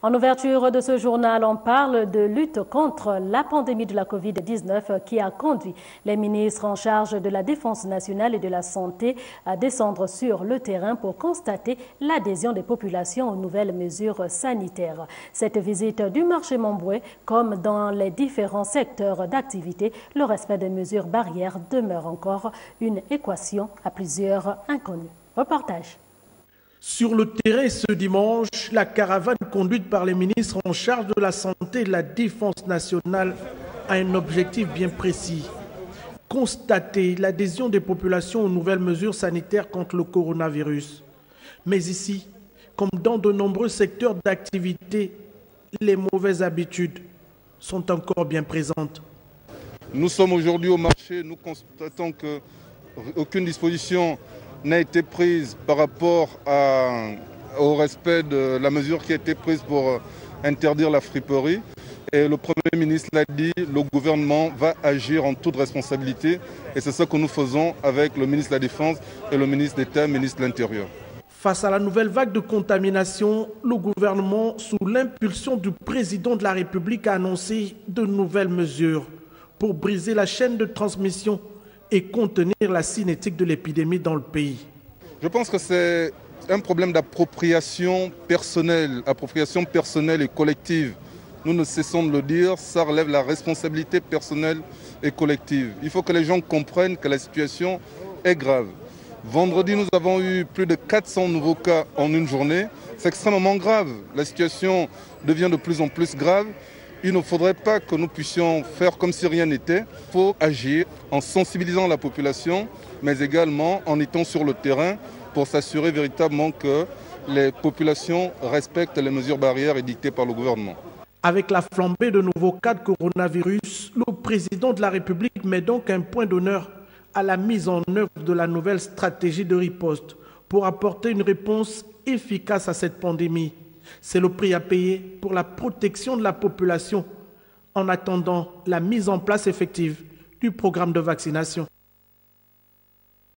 En ouverture de ce journal, on parle de lutte contre la pandémie de la Covid-19 qui a conduit les ministres en charge de la Défense nationale et de la Santé à descendre sur le terrain pour constater l'adhésion des populations aux nouvelles mesures sanitaires. Cette visite du marché Montboué, comme dans les différents secteurs d'activité, le respect des mesures barrières demeure encore une équation à plusieurs inconnus. Reportage. Sur le terrain ce dimanche, la caravane conduite par les ministres en charge de la santé et de la défense nationale a un objectif bien précis. Constater l'adhésion des populations aux nouvelles mesures sanitaires contre le coronavirus. Mais ici, comme dans de nombreux secteurs d'activité, les mauvaises habitudes sont encore bien présentes. Nous sommes aujourd'hui au marché, nous constatons qu'aucune disposition n'a été prise par rapport au respect de la mesure qui a été prise pour interdire la friperie. Et le Premier ministre l'a dit, le gouvernement va agir en toute responsabilité. Et c'est ce que nous faisons avec le ministre de la Défense et le ministre d'État, le ministre de l'Intérieur. Face à la nouvelle vague de contamination, le gouvernement, sous l'impulsion du président de la République, a annoncé de nouvelles mesures pour briser la chaîne de transmission et contenir la cinétique de l'épidémie dans le pays. Je pense que c'est un problème d'appropriation personnelle et collective. Nous ne cessons de le dire, ça relève la responsabilité personnelle et collective. Il faut que les gens comprennent que la situation est grave. Vendredi, nous avons eu plus de 400 nouveaux cas en une journée. C'est extrêmement grave. La situation devient de plus en plus grave. Il ne faudrait pas que nous puissions faire comme si rien n'était. Il faut agir en sensibilisant la population, mais également en étant sur le terrain pour s'assurer véritablement que les populations respectent les mesures barrières édictées par le gouvernement. Avec la flambée de nouveaux cas de coronavirus, le président de la République met donc un point d'honneur à la mise en œuvre de la nouvelle stratégie de riposte pour apporter une réponse efficace à cette pandémie. C'est le prix à payer pour la protection de la population en attendant la mise en place effective du programme de vaccination.